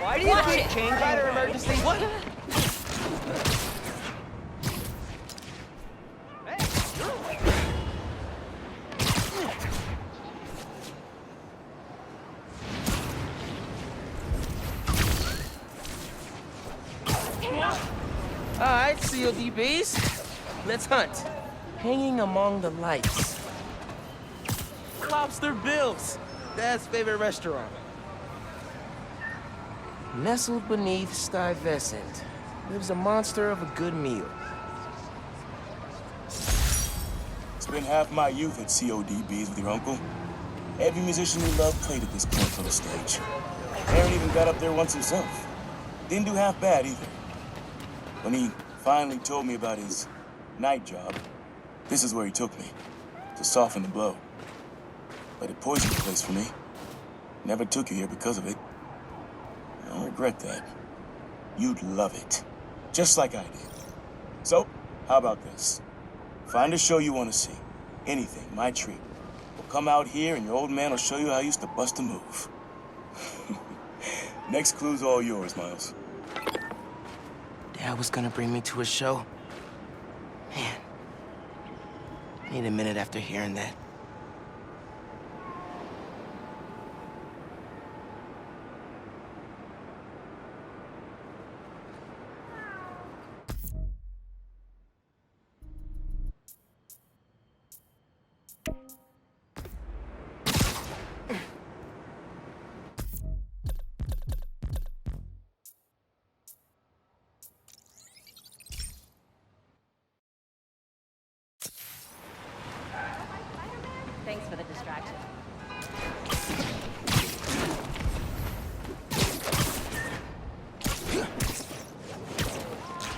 Why do you keep changing? Fire emergency. What? Alright, CODBs. Let's hunt. Hanging among the lights. Lobster Bill's, Dad's favorite restaurant. Nestled beneath Stuyvesant lives a monster of a good meal. Spent half my youth at CODBs with your uncle. Every musician we loved played at this quaint little stage. Aaron even got up there once himself. Didn't do half bad either. When he finally told me about his night job, this is where he took me, to soften the blow. But it poisoned the place for me. Never took you here because of it. I don't regret that. You'd love it, just like I did. So, how about this? Find a show you want to see. Anything, my treat. We'll come out here and your old man will show you how I used to bust a move. Next clue's all yours, Miles. Dad was gonna bring me to a show. Man, I need a minute after hearing that. Thanks for the distraction.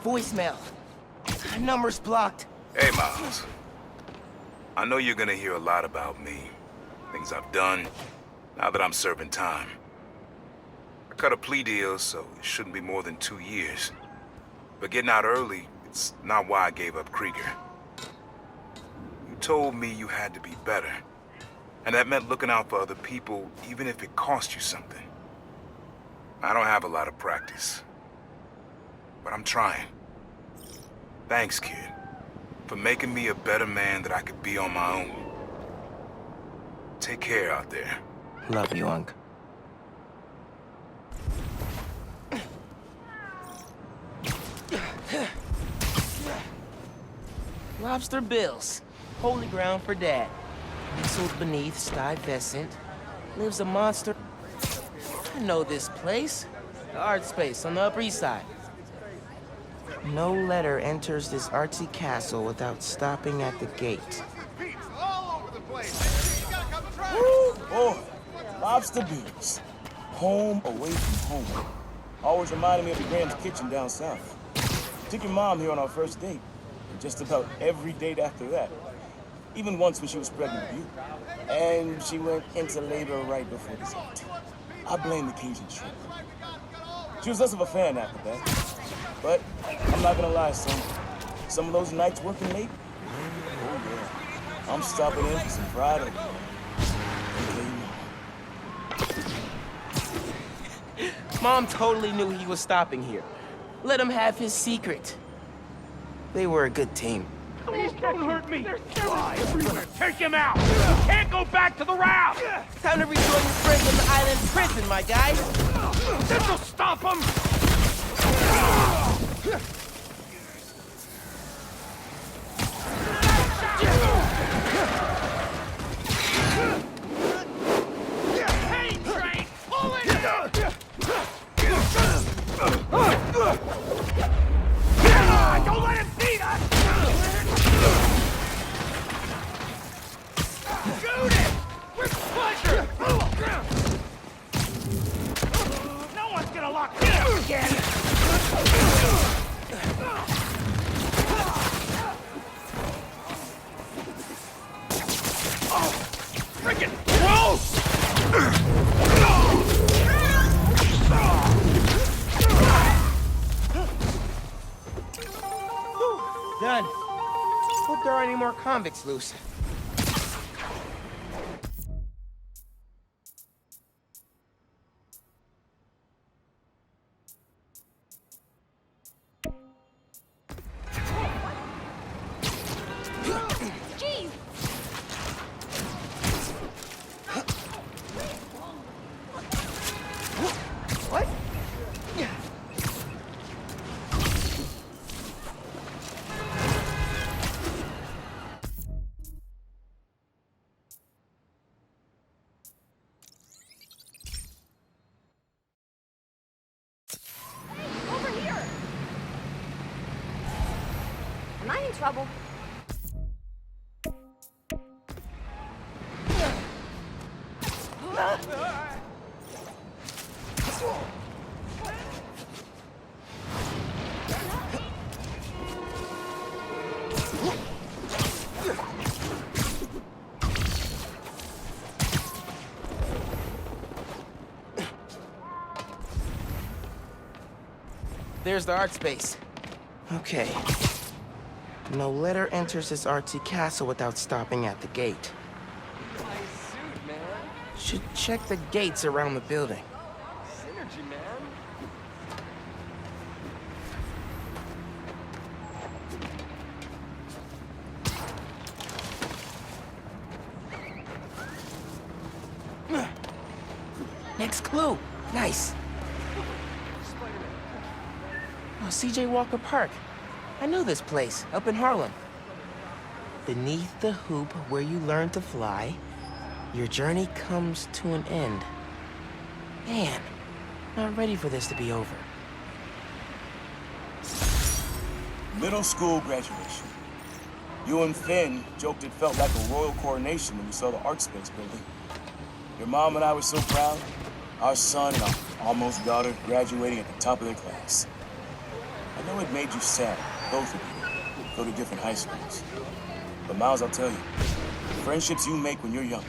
Voicemail. Number's blocked. Hey, Miles. I know you're gonna hear a lot about me. Things I've done, now that I'm serving time. I cut a plea deal, so it shouldn't be more than 2 years. But getting out early, it's not why I gave up Krieger. You told me you had to be better. And that meant looking out for other people, even if it cost you something. I don't have a lot of practice. But I'm trying. Thanks, kid, for making me a better man that I could be on my own. Take care out there. Love you, Unc. Lobster Bill's, holy ground for Dad. Nestled beneath Stuyvesant lives a monster. I know this place. The art space on the Upper East Side. No letter enters this artsy castle without stopping at the gate. Boy, Lobster Bill's. Home away from home. Always reminded me of the Graham's Kitchen down south. Took your mom here on our first date, and just about every date after that. Even once when she was pregnant with you. And she went into labor right before dessert. I blame the Cajun shrimp. She was less of a fan after that. But I'm not gonna lie, son. Some of those nights working late, oh yeah. I'm stopping in for some fried onion. Mom totally knew he was stopping here. Let him have his secret. They were a good team. Please don't hurt me! Why? We're gonna take him out! You can't go back to the route! Time to rejoin your friends in the island prison, my guy. This'll stop him! Hey, Train! Pull it! Don't let him beat us! Shoot it! With pleasure! No one's gonna lock me up again! Oh, frickin' gross! Done. Hope there aren't any more convicts loose. What? Over here! Am I in trouble? There's the art space. Okay. No letter enters this artsy castle without stopping at the gate. Nice suit, man. Should check the gates around the building. Synergy, man. Next clue. Nice. Oh, CJ Walker Park. I know this place, up in Harlem. Beneath the hoop where you learn to fly, your journey comes to an end. Man, not ready for this to be over. Middle school graduation. You and Finn joked it felt like a royal coronation when we saw the art space building. Your mom and I were so proud. Our son and our almost daughter graduating at the top of their class. I know it made you sad, both of you, go to different high schools. But Miles, I'll tell you, the friendships you make when you're young,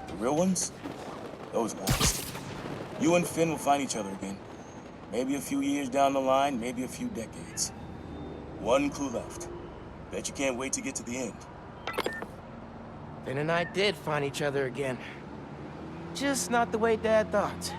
the real ones, those last. You and Finn will find each other again. Maybe a few years down the line, maybe a few decades. One clue left. Bet you can't wait to get to the end. Finn and I did find each other again. Just not the way Dad thought.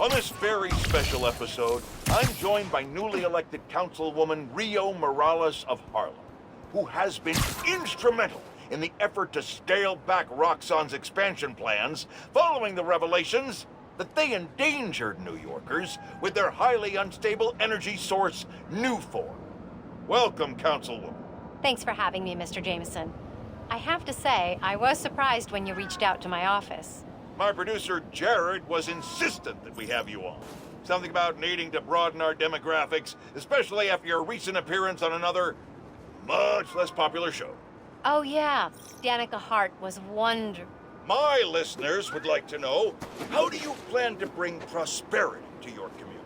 On this very special episode, I'm joined by newly elected Councilwoman Rio Morales of Harlem, who has been instrumental in the effort to scale back Roxxon's expansion plans following the revelations that they endangered New Yorkers with their highly unstable energy source, Nuform. Welcome, Councilwoman. Thanks for having me, Mr. Jameson. I have to say, I was surprised when you reached out to my office. My producer, Jared, was insistent that we have you on. Something about needing to broaden our demographics, especially after your recent appearance on another, much less popular show. Oh yeah, Danica Hart was My listeners would like to know, how do you plan to bring prosperity to your community?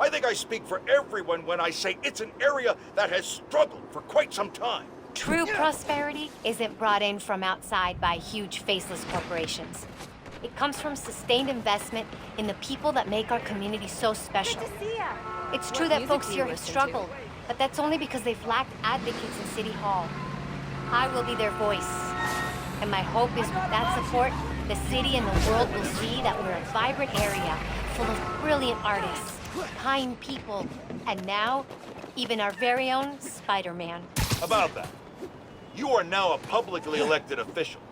I think I speak for everyone when I say it's an area that has struggled for quite some time. True prosperity isn't brought in from outside by huge faceless corporations. It comes from sustained investment in the people that make our community so special. Good to see ya. It's true What that music folks do you here have listen to? struggled, but that's only because they've lacked advocates in City Hall. I will be their voice. And my hope is with that support, the city and the world will see that we're a vibrant area full of brilliant artists, kind people, and now, even our very own Spider-Man. About that, you are now a publicly elected official.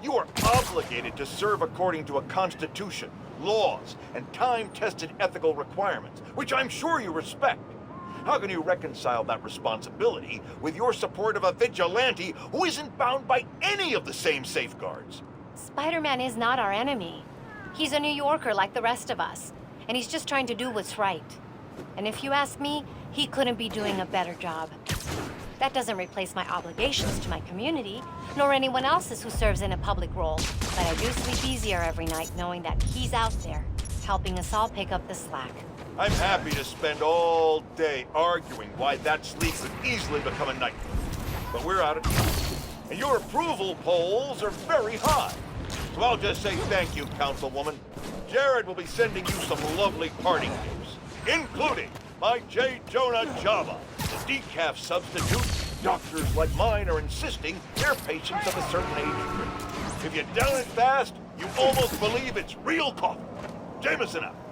You are obligated to serve according to a constitution, laws, and time-tested ethical requirements, which I'm sure you respect. How can you reconcile that responsibility with your support of a vigilante who isn't bound by any of the same safeguards? Spider-Man is not our enemy. He's a New Yorker like the rest of us, and he's just trying to do what's right. And if you ask me, he couldn't be doing a better job. That doesn't replace my obligations to my community, nor anyone else's who serves in a public role. But I do sleep easier every night knowing that he's out there, helping us all pick up the slack. I'm happy to spend all day arguing why that sleep could easily become a nightmare. But we're out of time. And your approval polls are very high. So I'll just say thank you, Councilwoman. Jared will be sending you some lovely parting gifts, including my J. Jonah Java, the decaf substitute doctors like mine are insisting their patients of a certain age drink. If you down it fast, you almost believe it's real coffee. Jameson out.